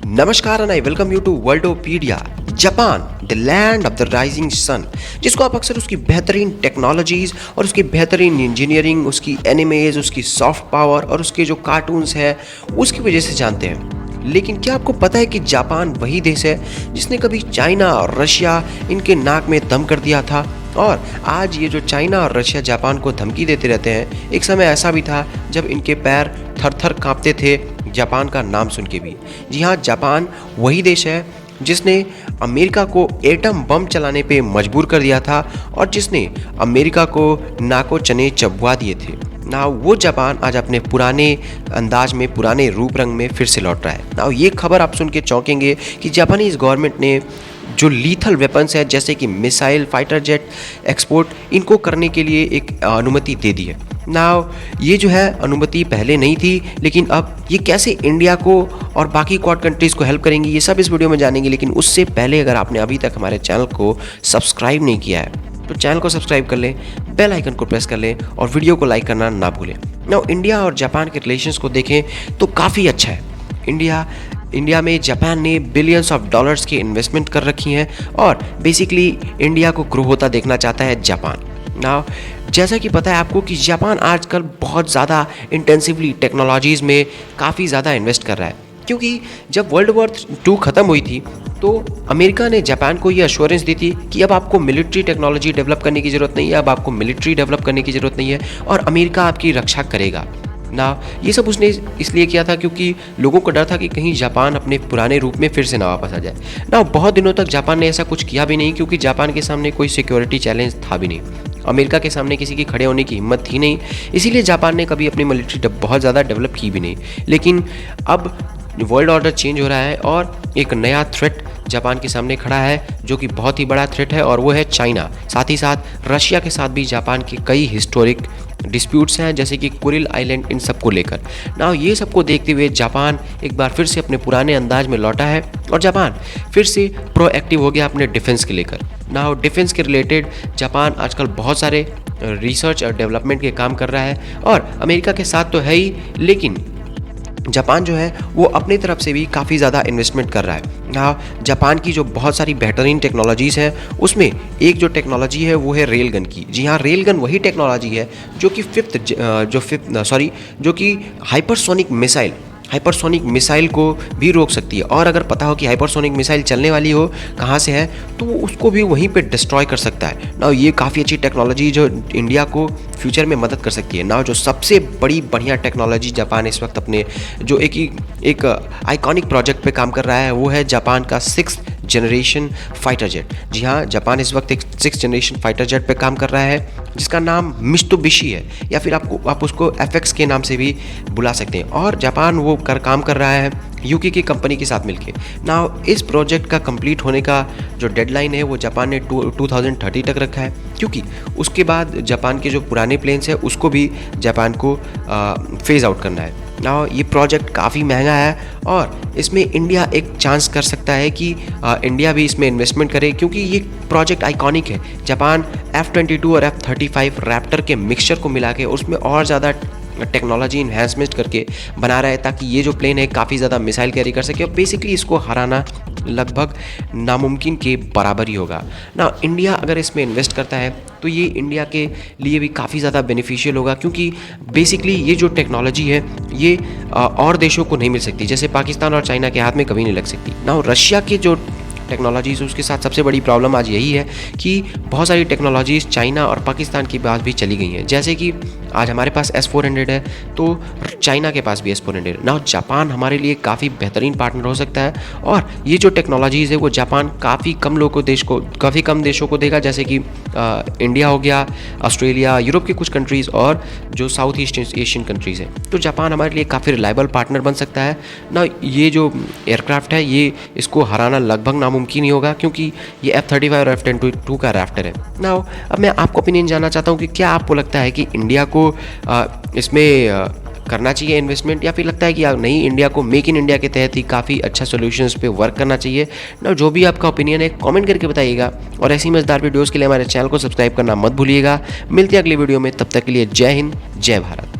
नमस्कार and I welcome you to Worldopedia. Japan the land of the rising sun, जिसको आप अक्सर उसकी बेहतरीन टेक्नोलॉजीज़ और उसकी बेहतरीन इंजीनियरिंग, उसकी एनिमेज, उसकी सॉफ्ट पावर और उसके जो कार्टून्स हैं उसकी वजह से जानते हैं। लेकिन क्या आपको पता है कि जापान वही देश है जिसने कभी चाइना और रशिया इनके नाक में दम कर दिया था? और आज ये जो चाइना और रशिया जापान को धमकी देते रहते हैं, एक समय ऐसा भी था जब इनके पैर थर थर काँपते थे जापान का नाम सुन के भी। जी हाँ, जापान वही देश है जिसने अमेरिका को एटम बम चलाने पे मजबूर कर दिया था और जिसने अमेरिका को नाको चने चबवा दिए थे ना। वो जापान आज अपने पुराने अंदाज में, पुराने रूप रंग में फिर से लौट रहा है ना। ये खबर आप सुन के चौंकेंगे कि जापानीज गवर्नमेंट ने जो लीथल वेपन्स है जैसे कि मिसाइल, फाइटर जेट एक्सपोर्ट, इनको करने के लिए एक अनुमति दे दी है ना। ये जो है अनुमति पहले नहीं थी, लेकिन अब ये कैसे इंडिया को और बाकी क्वाड कंट्रीज़ को हेल्प करेंगी, ये सब इस वीडियो में जानेंगे। लेकिन उससे पहले अगर आपने अभी तक हमारे चैनल को सब्सक्राइब नहीं किया है तो चैनल को सब्सक्राइब कर लें, बेल आइकन को प्रेस कर लें और वीडियो को लाइक करना ना भूलें ना। इंडिया और जापान के रिलेशंस को देखें तो काफ़ी अच्छा है। इंडिया में जापान ने बिलियंस ऑफ डॉलर्स की इन्वेस्टमेंट कर रखी हैं और बेसिकली इंडिया को ग्रो होता देखना चाहता है जापान ना। जैसा कि पता है आपको कि जापान आजकल बहुत ज़्यादा इंटेंसिवली टेक्नोलॉजीज़ में काफ़ी ज़्यादा इन्वेस्ट कर रहा है, क्योंकि जब वर्ल्ड वॉर 2 ख़त्म हुई थी तो अमेरिका ने जापान को ये अश्योरेंस दी थी कि अब आपको मिलिट्री टेक्नोलॉजी डेवलप करने की ज़रूरत नहीं है, अब आपको मिलिट्री डेवलप करने की ज़रूरत नहीं है और अमेरिका आपकी रक्षा करेगा ना। ये सब उसने इसलिए किया था क्योंकि लोगों को डर था कि कहीं जापान अपने पुराने रूप में फिर से ना वापस आ जाए ना। बहुत दिनों तक जापान ने ऐसा कुछ किया भी नहीं, क्योंकि जापान के सामने कोई सिक्योरिटी चैलेंज था भी नहीं, अमेरिका के सामने किसी की खड़े होने की हिम्मत थी नहीं, इसीलिए जापान ने कभी अपनी मिलिट्री बहुत ज़्यादा डेवलप की भी नहीं। लेकिन अब वर्ल्ड ऑर्डर चेंज हो रहा है और एक नया थ्रेट जापान के सामने खड़ा है, जो कि बहुत ही बड़ा थ्रेट है, और वो है चाइना। साथ ही साथ रशिया के साथ भी जापान के कई हिस्टोरिक डिस्प्यूट्स हैं, जैसे कि कुरिल आइलैंड, इन सब को लेकर ना। ये सबको देखते हुए जापान एक बार फिर से अपने पुराने अंदाज में लौटा है और जापान फिर से प्रोएक्टिव हो गया अपने डिफेंस के लेकर ना। डिफेंस के रिलेटेड जापान आजकल बहुत सारे रिसर्च और डेवलपमेंट के काम कर रहा है और अमेरिका के साथ तो है ही, लेकिन जापान जो है वो अपनी तरफ से भी काफ़ी ज़्यादा इन्वेस्टमेंट कर रहा है ना। जापान की जो बहुत सारी बेहतरीन टेक्नोलॉजीज़ हैं उसमें एक जो टेक्नोलॉजी है वो है रेल गन की। जी हाँ, रेल गन वही टेक्नोलॉजी है जो कि हाइपरसोनिक मिसाइल को भी रोक सकती है। और अगर पता हो कि हाइपरसोनिक मिसाइल चलने वाली हो कहाँ से है तो वो उसको भी वहीं पे डिस्ट्रॉय कर सकता है ना। ये काफ़ी अच्छी टेक्नोलॉजी जो इंडिया को फ्यूचर में मदद कर सकती है ना। जो सबसे बढ़िया टेक्नोलॉजी जापान इस वक्त अपने जो एक आइकॉनिक प्रोजेक्ट पे काम कर रहा है वो है जापान का 6th जनरेशन फाइटर जेट। जी हाँ, जापान इस वक्त एक 6th जनरेशन फाइटर जेट पे काम कर रहा है जिसका नाम मित्सुबिशी है, या फिर आप उसको FX के नाम से भी बुला सकते हैं। और जापान वो काम कर रहा है यूके की कंपनी के साथ मिलके ना। इस प्रोजेक्ट का कंप्लीट होने का जो डेडलाइन है वो जापान ने 2030 तक रखा है, क्योंकि उसके बाद जापान के जो पुराने प्लेन्स हैं उसको भी जापान को फेज़ आउट करना है ना। ये प्रोजेक्ट काफ़ी महंगा है और इसमें इंडिया एक चांस कर सकता है कि इंडिया भी इसमें इन्वेस्टमेंट करे, क्योंकि ये प्रोजेक्ट आइकॉनिक है। जापान F-22 और F-35 रैप्टर के मिक्सचर को मिला के उसमें और ज़्यादा टेक्नोलॉजी इन्हेंसमेंट करके बना रहा है, ताकि ये जो प्लेन है काफ़ी ज़्यादा मिसाइल कैरी कर सके और बेसिकली इसको हराना लगभग नामुमकिन के बराबर ही होगा ना। इंडिया अगर इसमें इन्वेस्ट करता है तो ये इंडिया के लिए भी काफ़ी ज़्यादा बेनिफिशियल होगा, क्योंकि बेसिकली ये जो टेक्नोलॉजी है ये और देशों को नहीं मिल सकती, जैसे पाकिस्तान और चाइना के हाथ में कभी नहीं लग सकती ना। रशिया के जो टेक्नोलॉजीज़ उसके साथ सबसे बड़ी प्रॉब्लम आज यही है कि बहुत सारी टेक्नोलॉजीज़ चाइना और पाकिस्तान के पास भी चली गई हैं। जैसे कि आज हमारे पास S-400 है तो चाइना के पास भी S-400 ना। जापान हमारे लिए काफ़ी बेहतरीन पार्टनर हो सकता है और ये जो टेक्नोलॉजीज़ है वो जापान काफ़ी कम देशों को देगा, जैसे कि इंडिया हो गया, ऑस्ट्रेलिया, यूरोप की कुछ कंट्रीज़ और जो साउथ ईस्ट एशियन कंट्रीज़ हैं। तो जापान हमारे लिए काफ़ी रिलायबल पार्टनर बन सकता है ना। ये जो एयरक्राफ्ट है ये इसको हराना लगभग नामुमकिन ही होगा, क्योंकि ये F-35 और F-22 का रैप्टर है ना। अब मैं आपको ओपिनियन जानना चाहता हूँ कि क्या आपको लगता है कि इंडिया को इसमें करना चाहिए इन्वेस्टमेंट, या फिर लगता है कि नहीं, इंडिया को मेक इन इंडिया के तहत ही काफ़ी अच्छा सॉल्यूशंस पे वर्क करना चाहिए ना। जो भी आपका ओपिनियन है कमेंट करके बताइएगा और ऐसी मजेदार वीडियोस के लिए हमारे चैनल को सब्सक्राइब करना मत भूलिएगा। मिलते हैं अगली वीडियो में, तब तक के लिए जय हिंद, जय भारत।